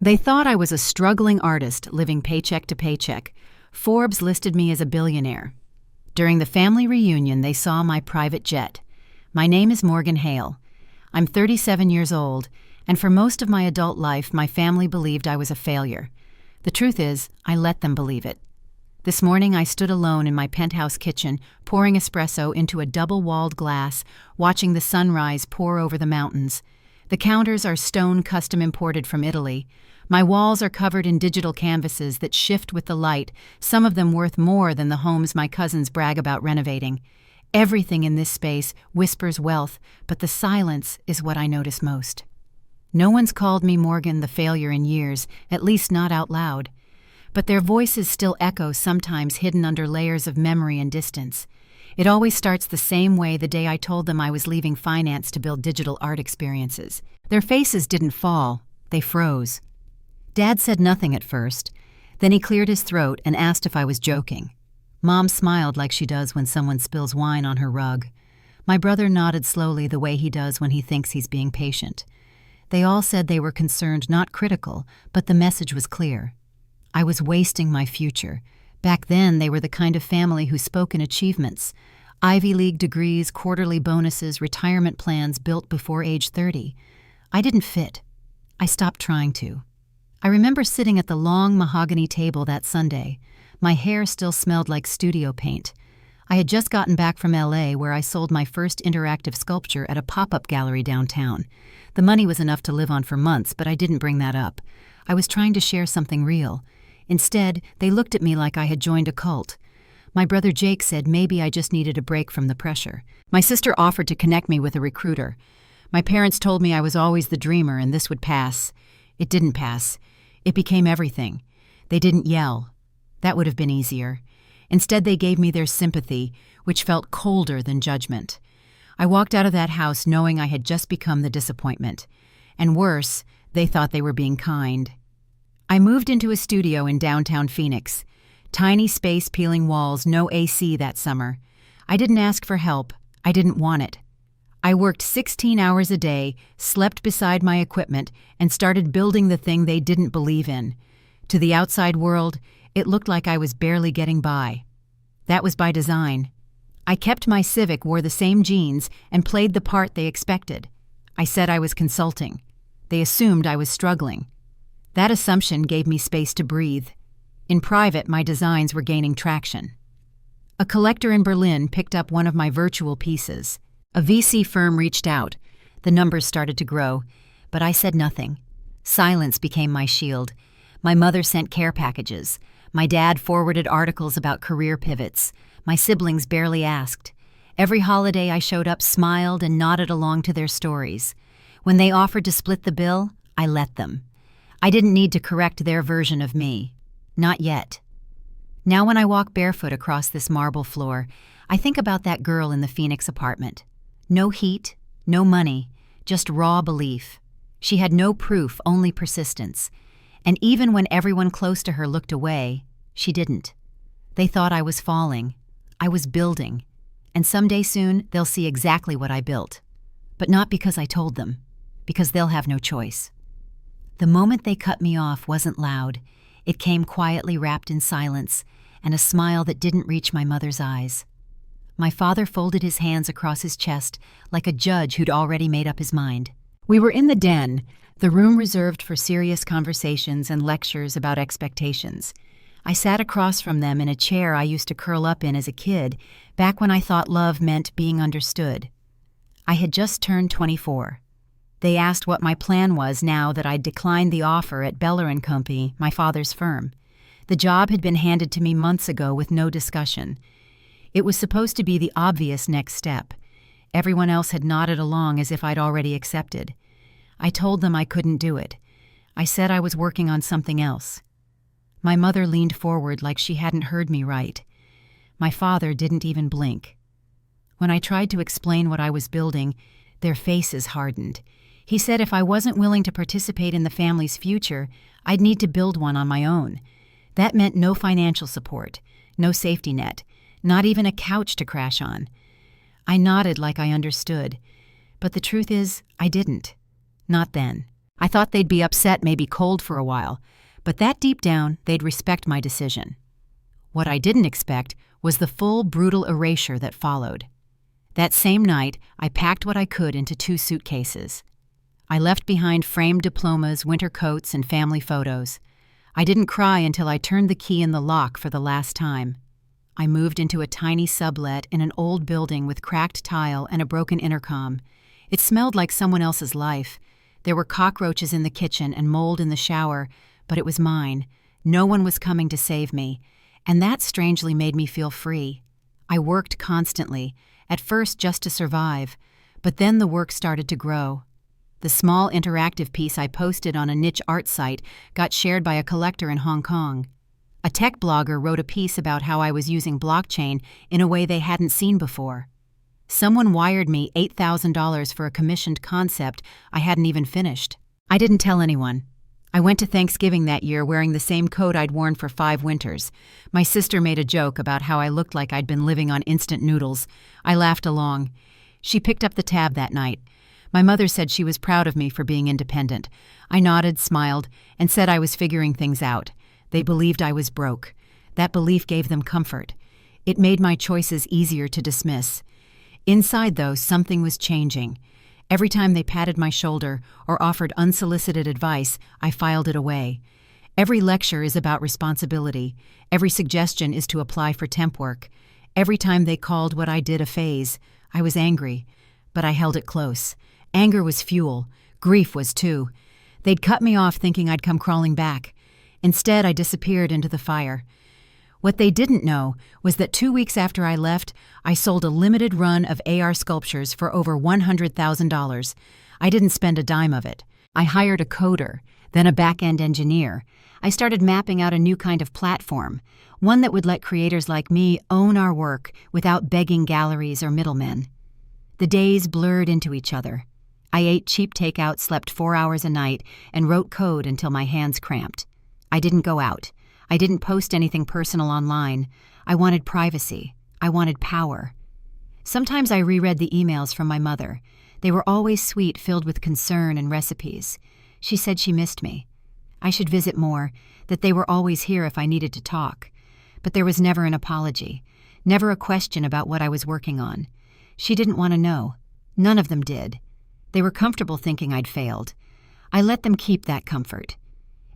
They thought I was a struggling artist living paycheck to paycheck. Forbes listed me as a billionaire. During the family reunion, they saw my private jet. My name is Morgan Hale. I'm 37 years old, and for most of my adult life, my family believed I was a failure. The truth is, I let them believe it. This morning, I stood alone in my penthouse kitchen, pouring espresso into a double-walled glass, watching the sunrise pour over the mountains. The counters are stone custom imported from Italy. My walls are covered in digital canvases that shift with the light, some of them worth more than the homes my cousins brag about renovating. Everything in this space whispers wealth, but the silence is what I notice most. No one's called me Morgan the failure in years, at least not out loud. But their voices still echo, sometimes hidden under layers of memory and distance. It always starts the same way the day I told them I was leaving finance to build digital art experiences. Their faces didn't fall, they froze. Dad said nothing at first. Then he cleared his throat and asked if I was joking. Mom smiled like she does when someone spills wine on her rug. My brother nodded slowly the way he does when he thinks he's being patient. They all said they were concerned, not critical, but the message was clear. I was wasting my future. Back then, they were the kind of family who spoke in achievements. Ivy League degrees, quarterly bonuses, retirement plans built before age 30. I didn't fit. I stopped trying to. I remember sitting at the long mahogany table that Sunday. My hair still smelled like studio paint. I had just gotten back from LA, where I sold my first interactive sculpture at a pop-up gallery downtown. The money was enough to live on for months, but I didn't bring that up. I was trying to share something real. Instead, they looked at me like I had joined a cult. My brother Jake said maybe I just needed a break from the pressure. My sister offered to connect me with a recruiter. My parents told me I was always the dreamer and this would pass. It didn't pass. It became everything. They didn't yell. That would have been easier. Instead, they gave me their sympathy, which felt colder than judgment. I walked out of that house knowing I had just become the disappointment. And worse, they thought they were being kind. I moved into a studio in downtown Phoenix. Tiny space, peeling walls, no AC that summer. I didn't ask for help. I didn't want it. I worked 16 hours a day, slept beside my equipment, and started building the thing they didn't believe in. To the outside world, it looked like I was barely getting by. That was by design. I kept my Civic, wore the same jeans, and played the part they expected. I said I was consulting. They assumed I was struggling. That assumption gave me space to breathe. In private, my designs were gaining traction. A collector in Berlin picked up one of my virtual pieces. A VC firm reached out. The numbers started to grow, but I said nothing. Silence became my shield. My mother sent care packages. My dad forwarded articles about career pivots. My siblings barely asked. Every holiday I showed up, smiled, and nodded along to their stories. When they offered to split the bill, I let them. I didn't need to correct their version of me. Not yet. Now when I walk barefoot across this marble floor, I think about that girl in the Phoenix apartment. No heat, no money, just raw belief. She had no proof, only persistence. And even when everyone close to her looked away, she didn't. They thought I was falling. I was building. And someday soon, they'll see exactly what I built. But not because I told them, because they'll have no choice. The moment they cut me off wasn't loud. It came quietly, wrapped in silence, and a smile that didn't reach my mother's eyes. My father folded his hands across his chest like a judge who'd already made up his mind. We were in the den, the room reserved for serious conversations and lectures about expectations. I sat across from them in a chair I used to curl up in as a kid, back when I thought love meant being understood. I had just turned 24. They asked what my plan was now that I'd declined the offer at Beller & Company, my father's firm. The job had been handed to me months ago with no discussion. It was supposed to be the obvious next step. Everyone else had nodded along as if I'd already accepted. I told them I couldn't do it. I said I was working on something else. My mother leaned forward like she hadn't heard me right. My father didn't even blink. When I tried to explain what I was building, their faces hardened. He said if I wasn't willing to participate in the family's future, I'd need to build one on my own. That meant no financial support, no safety net, not even a couch to crash on. I nodded like I understood, but the truth is, I didn't. Not then. I thought they'd be upset, maybe cold for a while, but that deep down, they'd respect my decision. What I didn't expect was the full, brutal erasure that followed. That same night, I packed what I could into 2 suitcases. I left behind framed diplomas, winter coats, and family photos. I didn't cry until I turned the key in the lock for the last time. I moved into a tiny sublet in an old building with cracked tile and a broken intercom. It smelled like someone else's life. There were cockroaches in the kitchen and mold in the shower, but it was mine. No one was coming to save me, and that strangely made me feel free. I worked constantly, at first just to survive, but then the work started to grow. The small interactive piece I posted on a niche art site got shared by a collector in Hong Kong. A tech blogger wrote a piece about how I was using blockchain in a way they hadn't seen before. Someone wired me $8,000 for a commissioned concept I hadn't even finished. I didn't tell anyone. I went to Thanksgiving that year wearing the same coat I'd worn for 5 winters. My sister made a joke about how I looked like I'd been living on instant noodles. I laughed along. She picked up the tab that night. My mother said she was proud of me for being independent. I nodded, smiled, and said I was figuring things out. They believed I was broke. That belief gave them comfort. It made my choices easier to dismiss. Inside, though, something was changing. Every time they patted my shoulder or offered unsolicited advice, I filed it away. Every lecture is about responsibility. Every suggestion is to apply for temp work. Every time they called what I did a phase, I was angry, but I held it close. Anger was fuel. Grief was too. They'd cut me off thinking I'd come crawling back. Instead, I disappeared into the fire. What they didn't know was that 2 weeks after I left, I sold a limited run of AR sculptures for over $100,000. I didn't spend a dime of it. I hired a coder, then a back-end engineer. I started mapping out a new kind of platform, one that would let creators like me own our work without begging galleries or middlemen. The days blurred into each other. I ate cheap takeout, slept 4 hours a night, and wrote code until my hands cramped. I didn't go out. I didn't post anything personal online. I wanted privacy. I wanted power. Sometimes I reread the emails from my mother. They were always sweet, filled with concern and recipes. She said she missed me. I should visit more, that they were always here if I needed to talk. But there was never an apology, never a question about what I was working on. She didn't want to know. None of them did. They were comfortable thinking I'd failed. I let them keep that comfort.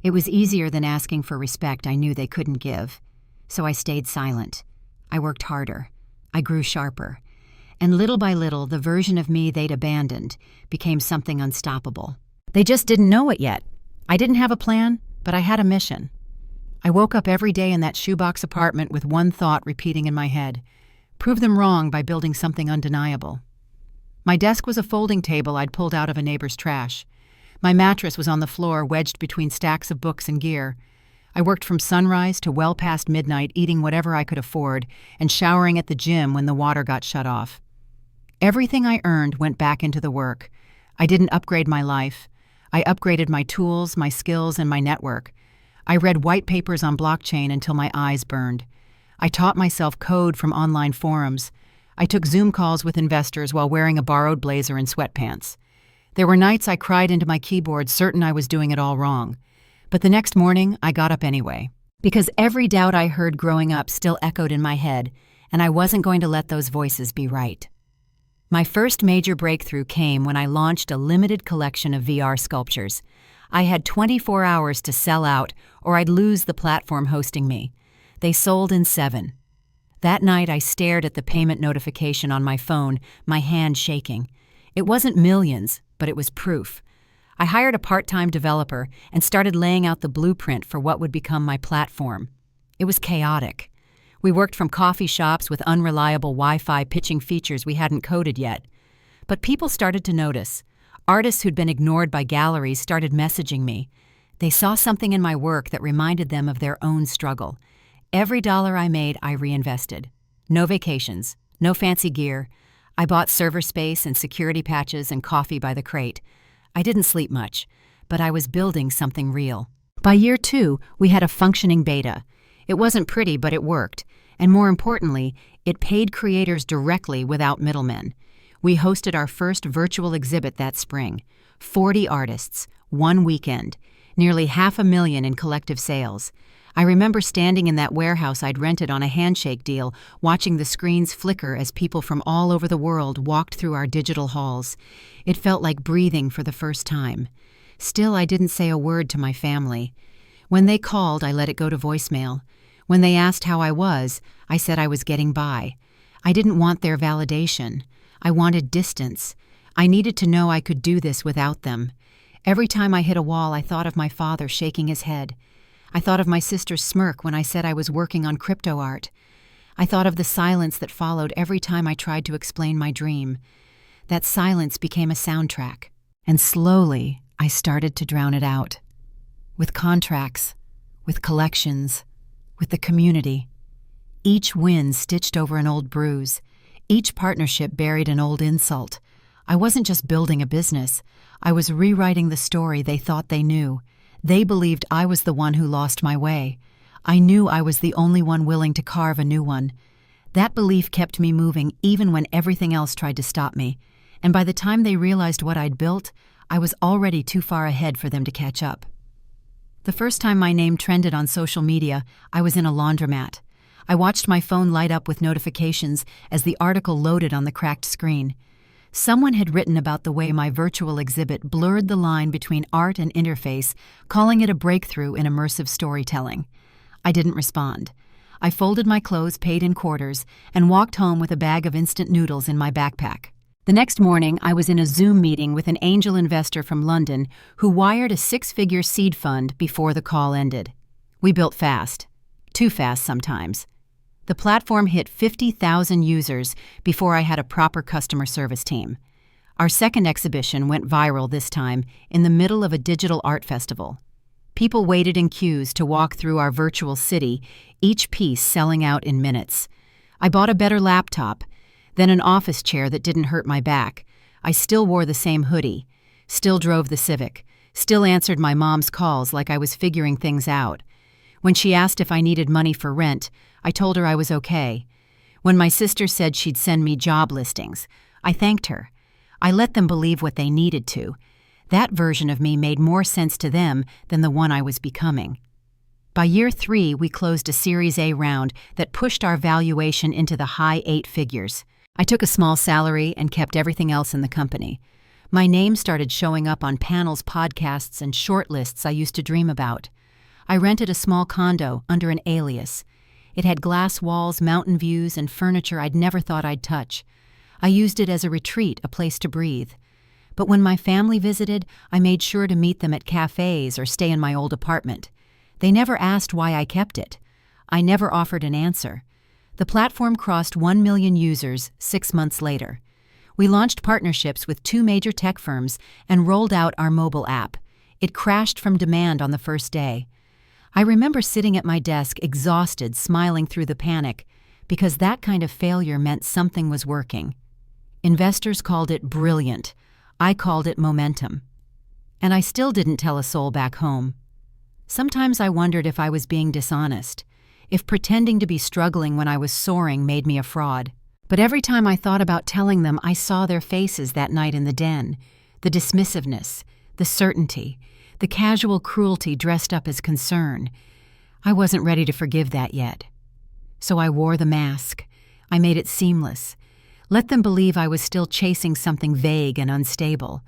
It was easier than asking for respect I knew they couldn't give. So I stayed silent. I worked harder. I grew sharper. And little by little, the version of me they'd abandoned became something unstoppable. They just didn't know it yet. I didn't have a plan, but I had a mission. I woke up every day in that shoebox apartment with one thought repeating in my head: prove them wrong by building something undeniable. My desk was a folding table I'd pulled out of a neighbor's trash. My mattress was on the floor, wedged between stacks of books and gear. I worked from sunrise to well past midnight, eating whatever I could afford and showering at the gym when the water got shut off. Everything I earned went back into the work. I didn't upgrade my life. I upgraded my tools, my skills, and my network. I read white papers on blockchain until my eyes burned. I taught myself code from online forums. I took Zoom calls with investors while wearing a borrowed blazer and sweatpants. There were nights I cried into my keyboard, certain I was doing it all wrong. But the next morning, I got up anyway. Because every doubt I heard growing up still echoed in my head, and I wasn't going to let those voices be right. My first major breakthrough came when I launched a limited collection of VR sculptures. I had 24 hours to sell out, or I'd lose the platform hosting me. They sold in 7. That night, I stared at the payment notification on my phone, my hand shaking. It wasn't millions, but it was proof. I hired a part-time developer and started laying out the blueprint for what would become my platform. It was chaotic. We worked from coffee shops with unreliable Wi-Fi, pitching features we hadn't coded yet. But people started to notice. Artists who'd been ignored by galleries started messaging me. They saw something in my work that reminded them of their own struggle. Every dollar I made, I reinvested. No vacations, no fancy gear. I bought server space and security patches and coffee by the crate. I didn't sleep much, but I was building something real. By year 2, we had a functioning beta. It wasn't pretty, but it worked. And more importantly, it paid creators directly without middlemen. We hosted our first virtual exhibit that spring. 40 artists, One weekend. Nearly $500,000 in collective sales. I remember standing in that warehouse I'd rented on a handshake deal, watching the screens flicker as people from all over the world walked through our digital halls. It felt like breathing for the first time. Still, I didn't say a word to my family. When they called, I let it go to voicemail. When they asked how I was, I said I was getting by. I didn't want their validation. I wanted distance. I needed to know I could do this without them. Every time I hit a wall, I thought of my father shaking his head. I thought of my sister's smirk when I said I was working on crypto art. I thought of the silence that followed every time I tried to explain my dream. That silence became a soundtrack, and slowly I started to drown it out. With contracts, with collections, with the community. Each win stitched over an old bruise. Each partnership buried an old insult. I wasn't just building a business. I was rewriting the story they thought they knew. They believed I was the one who lost my way. I knew I was the only one willing to carve a new one. That belief kept me moving even when everything else tried to stop me. And by the time they realized what I'd built, I was already too far ahead for them to catch up. The first time my name trended on social media, I was in a laundromat. I watched my phone light up with notifications as the article loaded on the cracked screen. Someone had written about the way my virtual exhibit blurred the line between art and interface, calling it a breakthrough in immersive storytelling. I didn't respond. I folded my clothes paid in quarters and walked home with a bag of instant noodles in my backpack. The next morning, I was in a Zoom meeting with an angel investor from London who wired a 6-figure seed fund before the call ended. We built fast. Too fast sometimes. The platform hit 50,000 users before I had a proper customer service team. Our second exhibition went viral this time in the middle of a digital art festival. People waited in queues to walk through our virtual city, each piece selling out in minutes. I bought a better laptop, then an office chair that didn't hurt my back. I still wore the same hoodie, still drove the Civic, still answered my mom's calls like I was figuring things out. When she asked if I needed money for rent, I told her I was okay. When my sister said she'd send me job listings, I thanked her. I let them believe what they needed to. That version of me made more sense to them than the one I was becoming. By year 3, we closed a Series A round that pushed our valuation into the high 8 figures. I took a small salary and kept everything else in the company. My name started showing up on panels, podcasts, and shortlists I used to dream about. I rented a small condo under an alias. It had glass walls, mountain views, and furniture I'd never thought I'd touch. I used it as a retreat, a place to breathe. But when my family visited, I made sure to meet them at cafes or stay in my old apartment. They never asked why I kept it. I never offered an answer. The platform crossed 1 million users 6 months later. We launched partnerships with 2 major tech firms and rolled out our mobile app. It crashed from demand on the first day. I remember sitting at my desk, exhausted, smiling through the panic, because that kind of failure meant something was working. Investors called it brilliant. I called it momentum. And I still didn't tell a soul back home. Sometimes I wondered if I was being dishonest, if pretending to be struggling when I was soaring made me a fraud. But every time I thought about telling them, I saw their faces that night in the den, the dismissiveness, the certainty, the casual cruelty dressed up as concern. I wasn't ready to forgive that yet. So I wore the mask. I made it seamless. Let them believe I was still chasing something vague and unstable.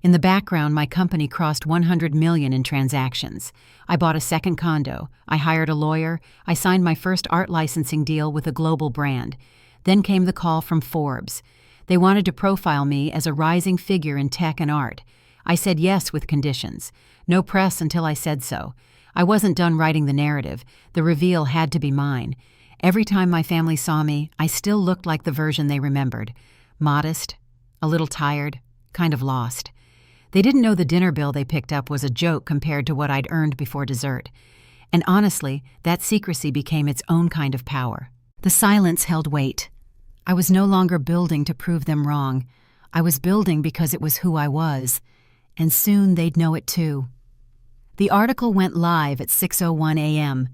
In the background, my company crossed 100 million in transactions. I bought a second condo. I hired a lawyer. I signed my first art licensing deal with a global brand. Then came the call from Forbes. They wanted to profile me as a rising figure in tech and art. I said yes with conditions. No press until I said so. I wasn't done writing the narrative. The reveal had to be mine. Every time my family saw me, I still looked like the version they remembered. Modest, a little tired, kind of lost. They didn't know the dinner bill they picked up was a joke compared to what I'd earned before dessert. And honestly, that secrecy became its own kind of power. The silence held weight. I was no longer building to prove them wrong. I was building because it was who I was. And soon they'd know it too. The article went live at 6:01 a.m.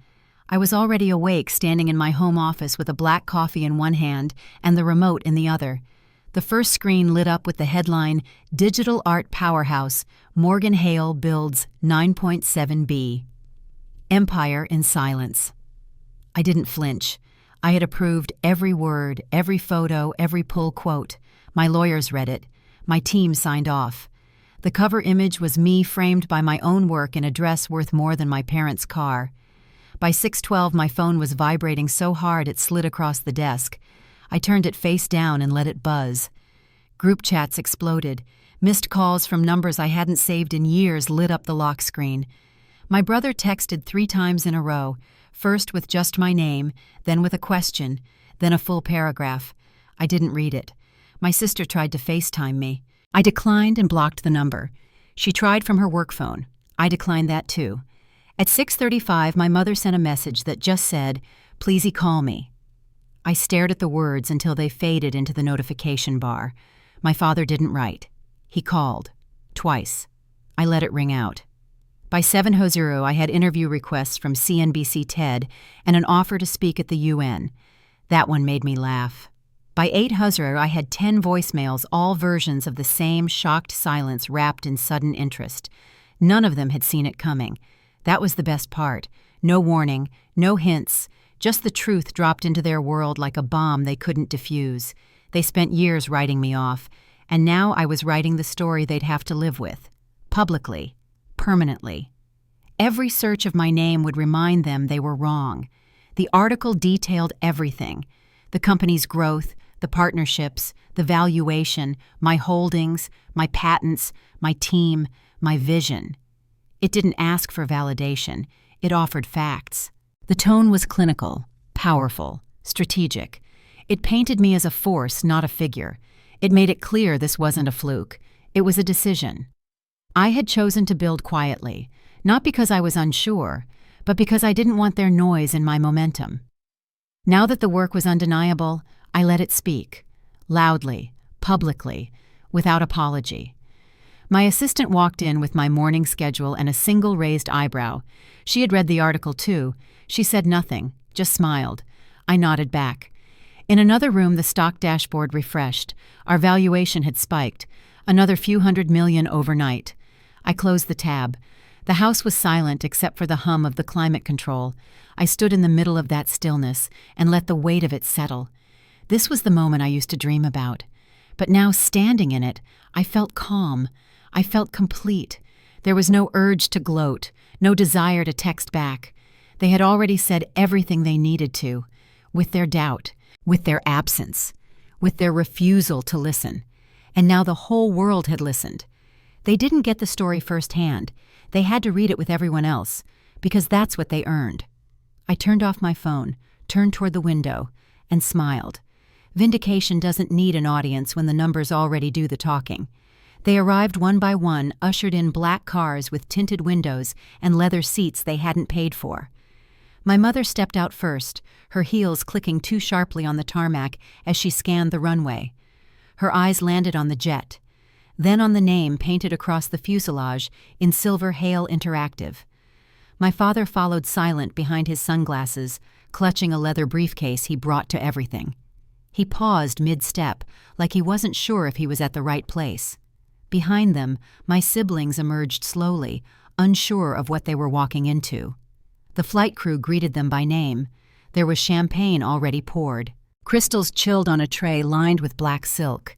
I was already awake, standing in my home office with a black coffee in one hand and the remote in the other. The first screen lit up with the headline, Digital Art Powerhouse, Morgan Hale Builds 9.7B. Empire in silence. I didn't flinch. I had approved every word, every photo, every pull quote. My lawyers read it. My team signed off. The cover image was me framed by my own work in a dress worth more than my parents' car. By 6:12, my phone was vibrating so hard it slid across the desk. I turned it face down and let it buzz. Group chats exploded. Missed calls from numbers I hadn't saved in years lit up the lock screen. My brother texted 3 times in a row, first with just my name, then with a question, then a full paragraph. I didn't read it. My sister tried to FaceTime me. I declined and blocked the number. She tried from her work phone. I declined that too. At 6:35, my mother sent a message that just said, "Pleasey call me." I stared at the words until they faded into the notification bar. My father didn't write. He called. Twice. I let it ring out. By 7:00, I had interview requests from CNBC TED and an offer to speak at the UN. That one made me laugh. By 8:00, I had 10 voicemails, all versions of the same shocked silence wrapped in sudden interest. None of them had seen it coming. That was the best part. No warning, no hints, just the truth dropped into their world like a bomb they couldn't defuse. They spent years writing me off, and now I was writing the story they'd have to live with. Publicly. Permanently. Every search of my name would remind them they were wrong. The article detailed everything. The company's growth, the partnerships, the valuation, my holdings, my patents, my team, my vision. It didn't ask for validation. It offered facts. The tone was clinical, powerful, strategic. It painted me as a force, not a figure. It made it clear this wasn't a fluke. It was a decision. I had chosen to build quietly, not because I was unsure, but because I didn't want their noise in my momentum. Now that the work was undeniable, I let it speak, loudly, publicly, without apology. My assistant walked in with my morning schedule and a single raised eyebrow. She had read the article too. She said nothing, just smiled. I nodded back. In another room, the stock dashboard refreshed. Our valuation had spiked, another few $100 million overnight. I closed the tab. The house was silent except for the hum of the climate control. I stood in the middle of that stillness and let the weight of it settle. This was the moment I used to dream about. But now, standing in it, I felt calm. I felt complete. There was no urge to gloat, no desire to text back. They had already said everything they needed to, with their doubt, with their absence, with their refusal to listen. And now the whole world had listened. They didn't get the story firsthand. They had to read it with everyone else, because that's what they earned. I turned off my phone, turned toward the window, and smiled. Vindication doesn't need an audience when the numbers already do the talking. They arrived one by one, ushered in black cars with tinted windows and leather seats they hadn't paid for. My mother stepped out first, her heels clicking too sharply on the tarmac as she scanned the runway. Her eyes landed on the jet, then on the name painted across the fuselage in silver Hale Interactive. My father followed silent behind his sunglasses, clutching a leather briefcase he brought to everything. He paused mid-step, like he wasn't sure if he was at the right place. Behind them, my siblings emerged slowly, unsure of what they were walking into. The flight crew greeted them by name. There was champagne already poured. Crystals chilled on a tray lined with black silk.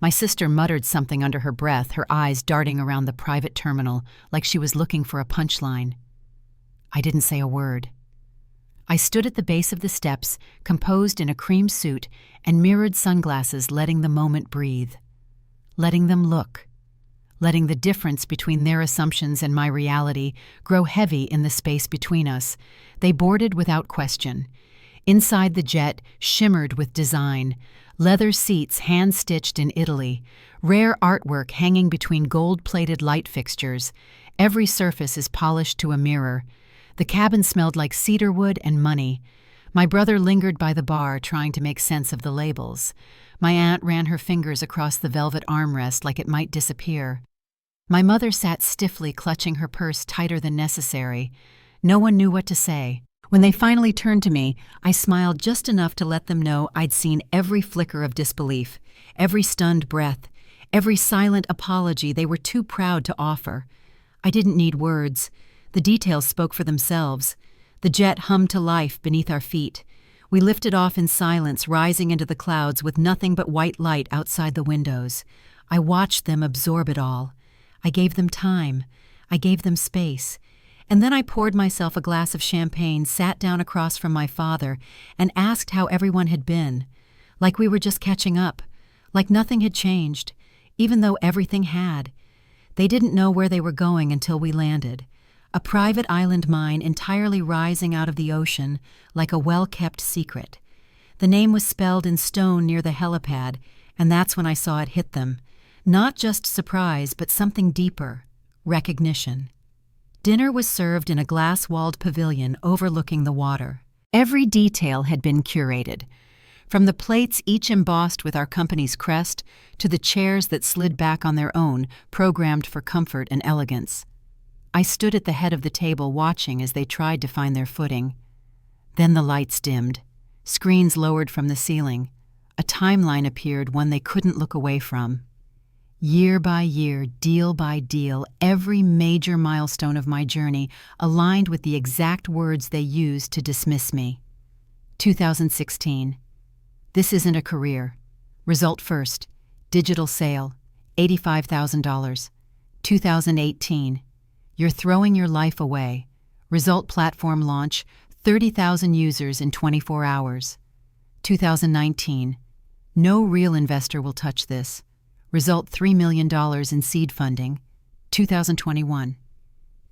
My sister muttered something under her breath, her eyes darting around the private terminal like she was looking for a punchline. I didn't say a word. I stood at the base of the steps, composed in a cream suit and mirrored sunglasses, letting the moment breathe. Letting them look. Letting the difference between their assumptions and my reality grow heavy in the space between us. They boarded without question. Inside the jet shimmered with design. Leather seats hand-stitched in Italy. Rare artwork hanging between gold-plated light fixtures. Every surface is polished to a mirror. The cabin smelled like cedarwood and money. My brother lingered by the bar, trying to make sense of the labels. My aunt ran her fingers across the velvet armrest like it might disappear. My mother sat stiffly, clutching her purse tighter than necessary. No one knew what to say. When they finally turned to me, I smiled just enough to let them know I'd seen every flicker of disbelief, every stunned breath, every silent apology they were too proud to offer. I didn't need words. The details spoke for themselves. The jet hummed to life beneath our feet. We lifted off in silence, rising into the clouds with nothing but white light outside the windows. I watched them absorb it all. I gave them time. I gave them space. And then I poured myself a glass of champagne, sat down across from my father, and asked how everyone had been. Like we were just catching up. Like nothing had changed, even though everything had. They didn't know where they were going until we landed. A private island mine entirely rising out of the ocean like a well-kept secret. The name was spelled in stone near the helipad, and that's when I saw it hit them. Not just surprise, but something deeper: recognition. Dinner was served in a glass-walled pavilion overlooking the water. Every detail had been curated, from the plates each embossed with our company's crest to the chairs that slid back on their own, programmed for comfort and elegance. I stood at the head of the table watching as they tried to find their footing. Then the lights dimmed, screens lowered from the ceiling. A timeline appeared, one they couldn't look away from. Year by year, deal by deal, every major milestone of my journey aligned with the exact words they used to dismiss me. 2016. This isn't a career. Result first. Digital sale. $85,000. 2018. You're throwing your life away. Result platform launch. 30,000 users in 24 hours. 2019. No real investor will touch this. Result $3 million in seed funding. 2021.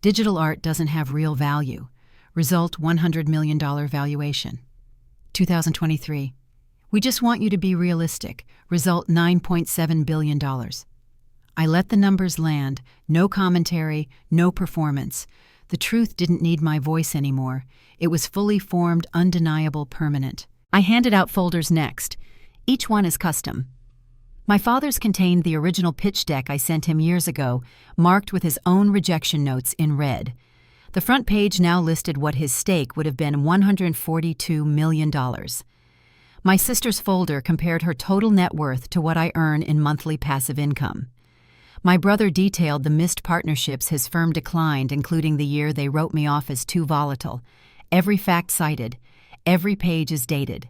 Digital art doesn't have real value. Result $100 million valuation. 2023. We just want you to be realistic. Result $9.7 billion. I let the numbers land. No commentary, no performance. The truth didn't need my voice anymore. It was fully formed, undeniable, permanent. I handed out folders next. Each one is custom. My father's contained the original pitch deck I sent him years ago, marked with his own rejection notes in red. The front page now listed what his stake would have been: $142 million. My sister's folder compared her total net worth to what I earn in monthly passive income. My brother detailed the missed partnerships his firm declined, including the year they wrote me off as too volatile. Every fact cited. Every page is dated.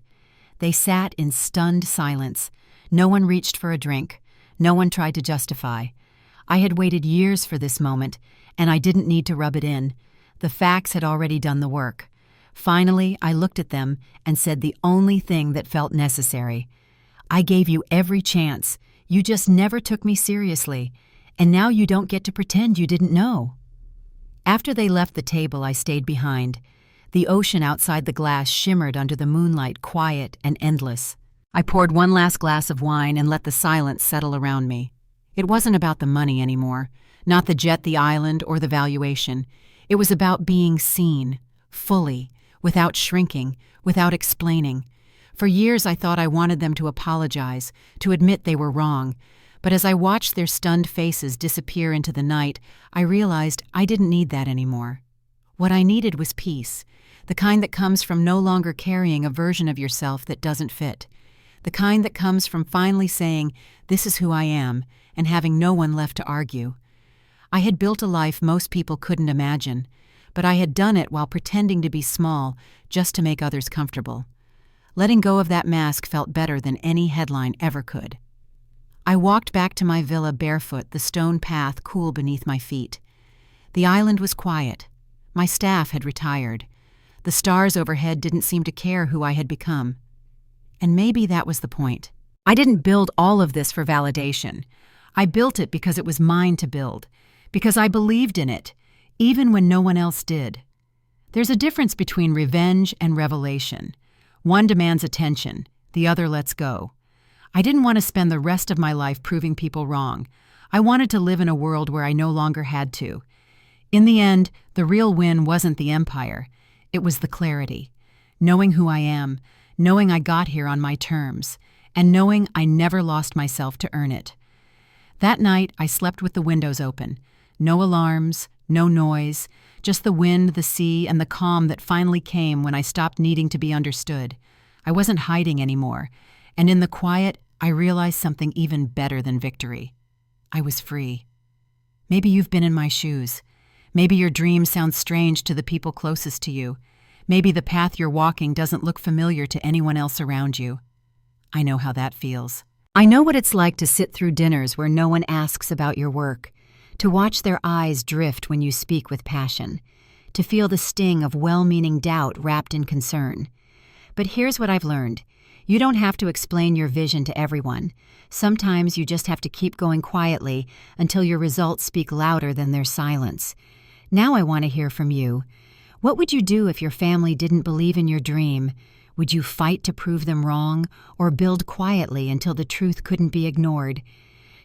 They sat in stunned silence. No one reached for a drink. No one tried to justify. I had waited years for this moment, and I didn't need to rub it in. The facts had already done the work. Finally, I looked at them and said the only thing that felt necessary. I gave you every chance. You just never took me seriously, and now you don't get to pretend you didn't know. After they left the table, I stayed behind. The ocean outside the glass shimmered under the moonlight, quiet and endless. I poured one last glass of wine and let the silence settle around me. It wasn't about the money anymore, not the jet, the island, or the valuation. It was about being seen, fully, without shrinking, without explaining. For years I thought I wanted them to apologize, to admit they were wrong. But as I watched their stunned faces disappear into the night, I realized I didn't need that anymore. What I needed was peace, the kind that comes from no longer carrying a version of yourself that doesn't fit. The kind that comes from finally saying, "This is who I am," and having no one left to argue. I had built a life most people couldn't imagine, but I had done it while pretending to be small just to make others comfortable. Letting go of that mask felt better than any headline ever could. I walked back to my villa barefoot, the stone path cool beneath my feet. The island was quiet. My staff had retired. The stars overhead didn't seem to care who I had become. And maybe that was the point. I didn't build all of this for validation. I built it because it was mine to build, because I believed in it, even when no one else did. There's a difference between revenge and revelation. One demands attention, the other lets go. I didn't want to spend the rest of my life proving people wrong. I wanted to live in a world where I no longer had to. In the end, the real win wasn't the empire. It was the clarity. Knowing who I am, knowing I got here on my terms, and knowing I never lost myself to earn it. That night, I slept with the windows open. No alarms, no noise, Just the wind, the sea, and the calm that finally came when I stopped needing to be understood. I wasn't hiding anymore, and in the quiet, I realized something even better than victory. I was free. Maybe you've been in my shoes. Maybe your dreams sound strange to the people closest to you. Maybe the path you're walking doesn't look familiar to anyone else around you. I know how that feels. I know what it's like to sit through dinners where no one asks about your work, to watch their eyes drift when you speak with passion, to feel the sting of well-meaning doubt wrapped in concern. But here's what I've learned. You don't have to explain your vision to everyone. Sometimes you just have to keep going quietly until your results speak louder than their silence. Now I want to hear from you. What would you do if your family didn't believe in your dream? Would you fight to prove them wrong, or build quietly until the truth couldn't be ignored?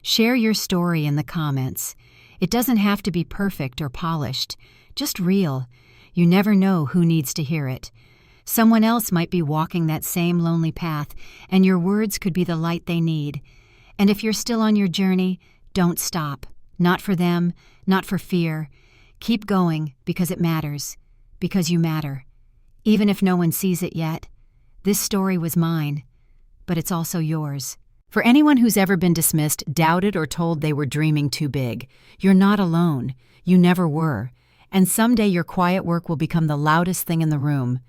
Share your story in the comments. It doesn't have to be perfect or polished, just real. You never know who needs to hear it. Someone else might be walking that same lonely path, and your words could be the light they need. And if you're still on your journey, don't stop. Not for them, not for fear. Keep going, because it matters. Because you matter. Even if no one sees it yet. This story was mine, but it's also yours. For anyone who's ever been dismissed, doubted, or told they were dreaming too big, you're not alone. You never were. And someday your quiet work will become the loudest thing in the room.